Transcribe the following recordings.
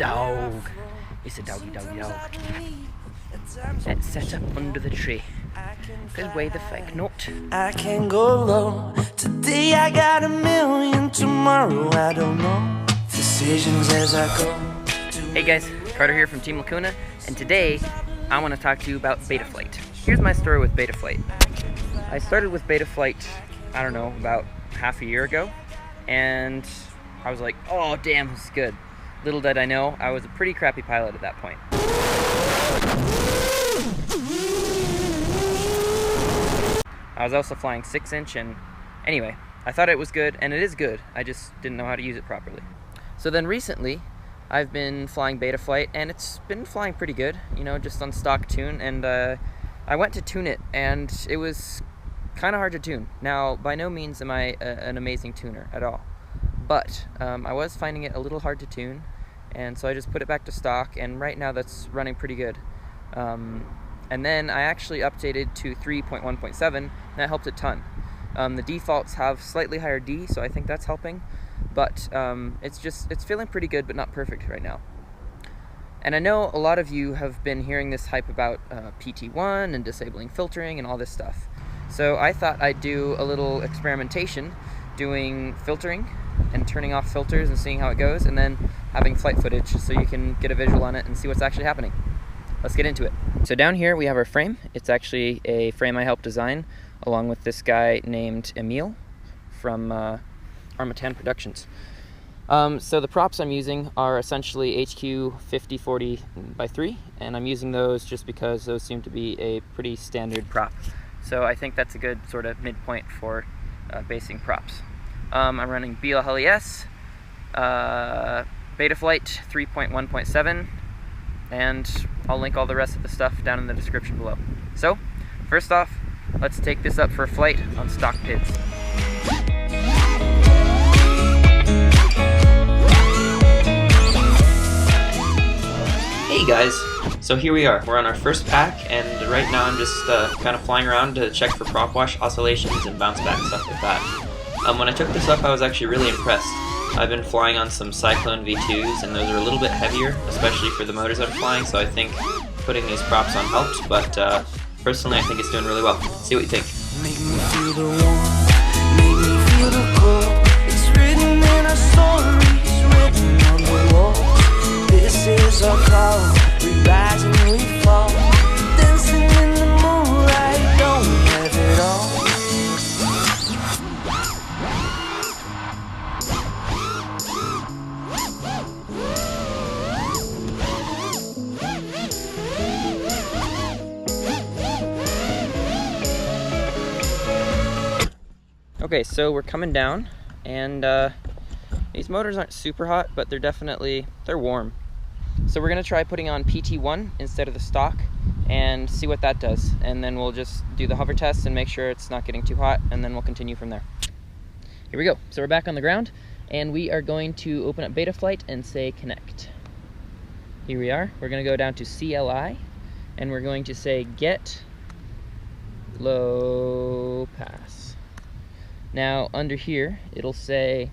dog. It's a doggy dog. Let's set up under the tree. Cause way the fuck not. I can go low. Today I got 1,000,000. Tomorrow I don't know. Decisions as I go. Hey guys, Carter here from Team Lacuna, and today I want to talk to you about Betaflight. Here's my story with Betaflight. I started with Betaflight, I don't know, about half a year ago, and I was like, oh damn, this is good. Little did I know, I was a pretty crappy pilot at that point. I was also flying 6-inch, and anyway, I thought it was good, and it is good. I just didn't know how to use it properly. So then recently, I've been flying Betaflight, and it's been flying pretty good, you know, just on stock tune, and I went to tune it, and it was kind of hard to tune. Now, by no means am I an amazing tuner at all, but I was finding it a little hard to tune, and so I just put it back to stock, and right now that's running pretty good. And then I actually updated to 3.1.7, and that helped a ton. The defaults have slightly higher D, so I think that's helping, but it's feeling pretty good, but not perfect right now. And I know a lot of you have been hearing this hype about PT1 and disabling filtering and all this stuff. So I thought I'd do a little experimentation doing filtering and turning off filters and seeing how it goes, and then having flight footage so you can get a visual on it and see what's actually happening. Let's get into it. So down here we have our frame. It's actually a frame I helped design along with this guy named Emil from Armatan Productions. So the props I'm using are essentially HQ 5040x3, and I'm using those just because those seem to be a pretty standard prop. So I think that's a good sort of midpoint for basing props. I'm running BLHES, Betaflight 3.1.7, and I'll link all the rest of the stuff down in the description below. So, first off, let's take this up for a flight on stock PIDs. Hey guys, so here we are. We're on our first pack, and right now I'm just kind of flying around to check for prop wash oscillations and bounce back, stuff like that. When I took this up, I was actually really impressed. I've been flying on some Cyclone V2s, and those are a little bit heavier, especially for the motors I'm flying, so I think putting these props on helped, but personally I think it's doing really well. See what you think. Make me feel the warmth, make me feel the cold. It's written in our stories, written on the walls. This is our call, we rise and we fall. Dancing in the moonlight, don't we have it all? Okay, so we're coming down, and these motors aren't super hot, but they're warm. So we're gonna try putting on PT1 instead of the stock and see what that does. And then we'll just do the hover test and make sure it's not getting too hot, and then we'll continue from there. Here we go. So we're back on the ground, and we are going to open up Betaflight and say connect. Here we are. We're gonna go down to CLI, and we're going to say get low pass. Now under here it'll say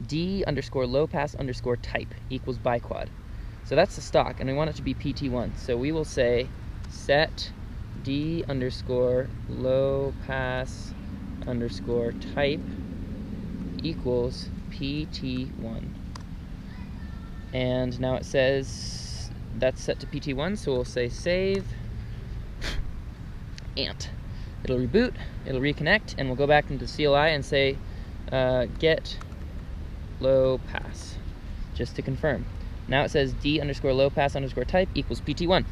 D_low pass _ type equals biquad. So that's the stock, and we want it to be PT1. So we will say set D_low pass _ type equals PT1. And now it says that's set to PT1, so we'll say save ant. It'll reboot, it'll reconnect, and we'll go back into CLI and say get low pass, just to confirm. Now it says D_low pass _ type equals PT1.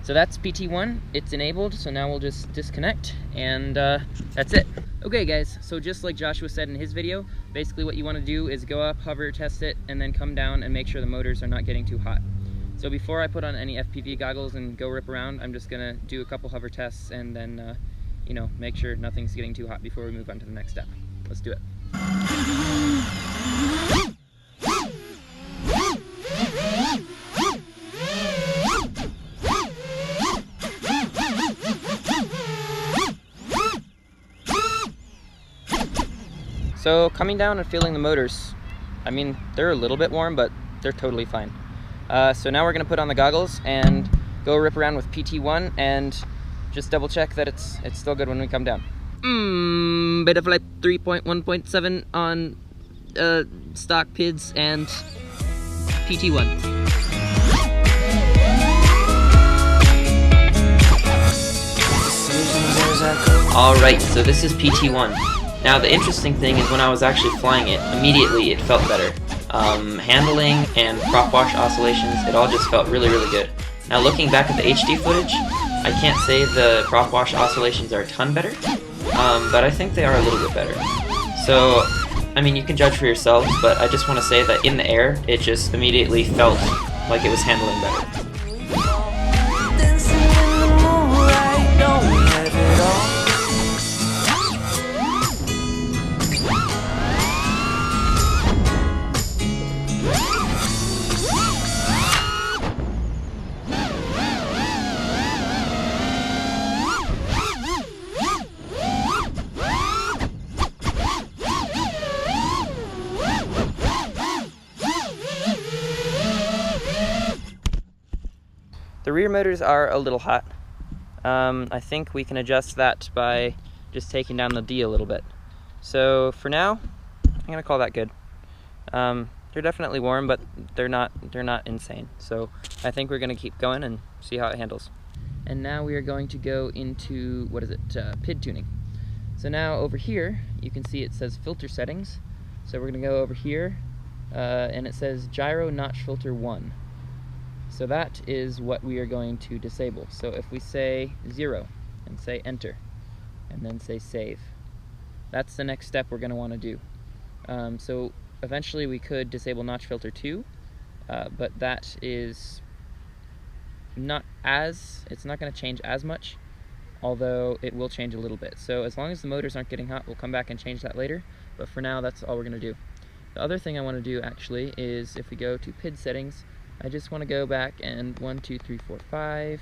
So that's PT1, it's enabled, so now we'll just disconnect, and that's it. Okay guys, so just like Joshua said in his video, basically what you want to do is go up, hover, test it, and then come down and make sure the motors are not getting too hot. So before I put on any FPV goggles and go rip around, I'm just gonna do a couple hover tests and then you know, make sure nothing's getting too hot before we move on to the next step. Let's do it. So coming down and feeling the motors, I mean, they're a little bit warm, but they're totally fine. So now we're going to put on the goggles and go rip around with PT1 and just double check that it's still good when we come down. Betaflight 3.1.7 on stock PIDs and PT1. Alright, so this is PT1. Now the interesting thing is when I was actually flying it, immediately it felt better. Handling and prop wash oscillations, it all just felt really, really good. Now looking back at the HD footage, I can't say the prop wash oscillations are a ton better, but I think they are a little bit better. So, I mean, you can judge for yourselves, but I just want to say that in the air, it just immediately felt like it was handling better. The rear motors are a little hot. I think we can adjust that by just taking down the D a little bit. So for now, I'm gonna call that good. They're definitely warm, but they're not insane. So I think we're gonna keep going and see how it handles. And now we are going to go into, what is it, PID tuning. So now over here, you can see it says filter settings. So we're gonna go over here, and it says gyro notch filter 1. So that is what we are going to disable. So if we say 0 and say enter and then say save, that's the next step we're going to want to do. So eventually we could disable notch filter 2, but that is it's not going to change as much, although it will change a little bit. So as long as the motors aren't getting hot, we'll come back and change that later, but for now that's all we're going to do. The other thing I want to do actually is if we go to PID settings, I just want to go back and 1, 2, 3, 4, 5,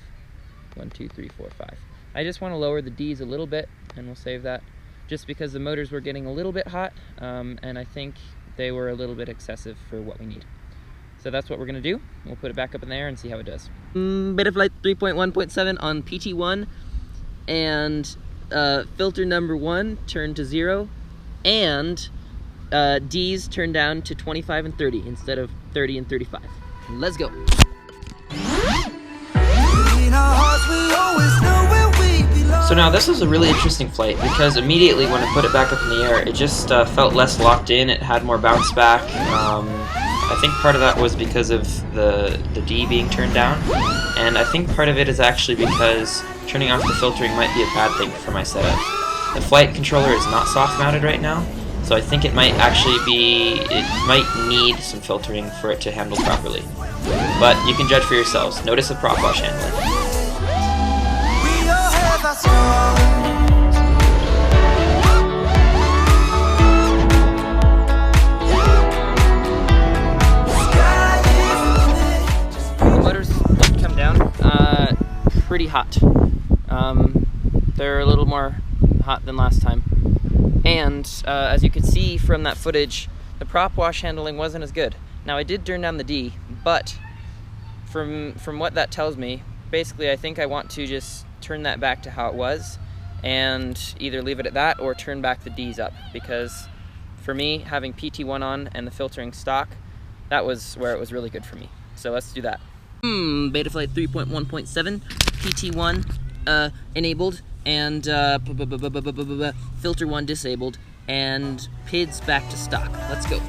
1, 2, 3, 4, 5. I just want to lower the D's a little bit, and we'll save that, just because the motors were getting a little bit hot, and I think they were a little bit excessive for what we need. So that's what we're going to do. We'll put it back up in there and see how it does. Betaflight 3.1.7 on PT1, and filter number 1 turned to 0, and D's turned down to 25 and 30 instead of 30 and 35. Let's go. So now this was a really interesting flight because immediately when I put it back up in the air, it just felt less locked in. It had more bounce back. I think part of that was because of the D being turned down, and I think part of it is actually because turning off the filtering might be a bad thing for my setup. The flight controller is not soft mounted right now, so I think it might need some filtering for it to handle properly. But you can judge for yourselves. Notice the prop wash handling. The motors did come down pretty hot. They're a little more hot than last time. And as you can see from that footage, the prop wash handling wasn't as good. Now I did turn down the D, but from what that tells me, basically I think I want to just turn that back to how it was and either leave it at that or turn back the D's up, because for me, having PT1 on and the filtering stock, that was where it was really good for me. So let's do that. Betaflight 3.1.7, PT1 enabled, and filter 1 disabled, and PIDs back to stock. Let's go.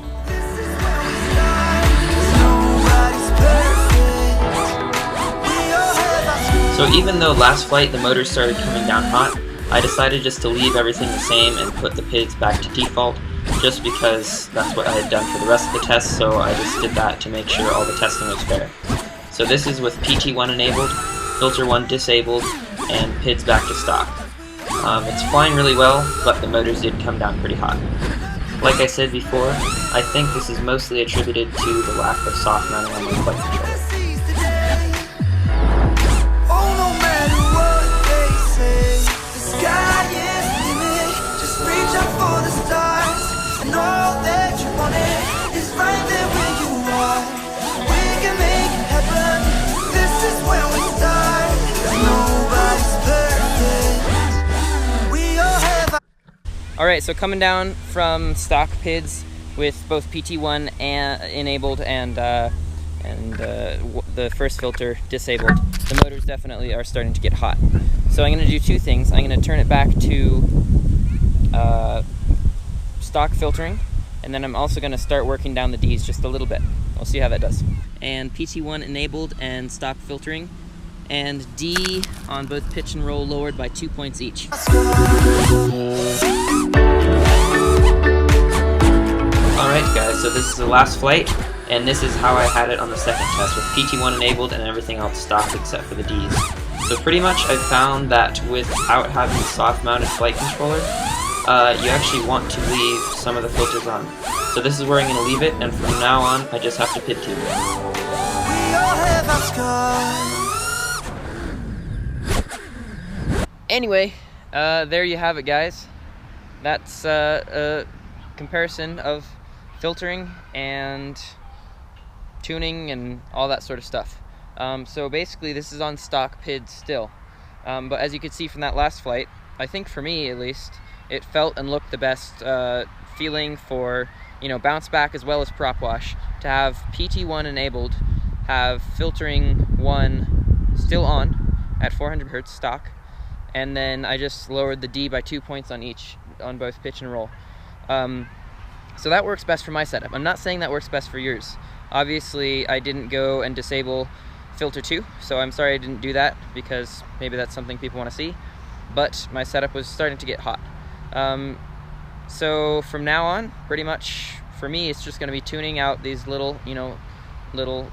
So even though last flight the motors started coming down hot, I decided just to leave everything the same and put the PIDs back to default, just because that's what I had done for the rest of the tests, so I just did that to make sure all the testing was fair. So this is with PT1 enabled, filter 1 disabled, and PIDs back to stock. It's flying really well, but the motors did come down pretty hot. Like I said before, I think this is mostly attributed to the lack of soft mounting on the flight controller. All that you wanted is right there where you are. We can make it happen. Alright, so coming down from stock PIDs with both PT1 enabled and the first filter disabled, the motors definitely are starting to get hot. So I'm going to do two things. I'm going to turn it back to stock filtering, and then I'm also going to start working down the Ds just a little bit. We'll see how that does. And PT1 enabled and stock filtering, and D on both pitch and roll lowered by 2 points each. Alright guys, so this is the last flight, and this is how I had it on the second test, with PT1 enabled and everything else stock except for the Ds. So pretty much I found that without having a soft mounted flight controller, you actually want to leave some of the filters on. So this is where I'm going to leave it, and from now on I just have to PID tube. Anyway, there you have it guys. That's a comparison of filtering and tuning and all that sort of stuff. So basically this is on stock PID still. But as you can see from that last flight, I think for me at least, it felt and looked the best feeling for, bounce back as well as prop wash, to have PT1 enabled, have filtering 1 still on at 400 Hertz stock, and then I just lowered the D by 2 points on each, on both pitch and roll. So that works best for my setup. I'm not saying that works best for yours. Obviously, I didn't go and disable filter 2, so I'm sorry I didn't do that, because maybe that's something people want to see, but my setup was starting to get hot. So from now on, pretty much, for me, it's just going to be tuning out these little, little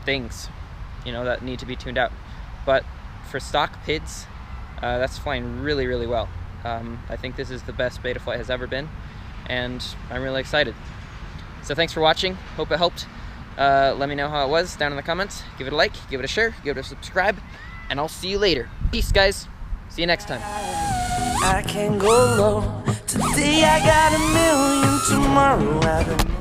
things, that need to be tuned out. But for stock PIDs, that's flying really, really well. I think this is the best Betaflight has ever been, and I'm really excited. So thanks for watching. Hope it helped. Let me know how it was down in the comments. Give it a like, give it a share, give it a subscribe, and I'll see you later. Peace, guys. See you next time. I can go low. Today I got a million, tomorrow I don't know.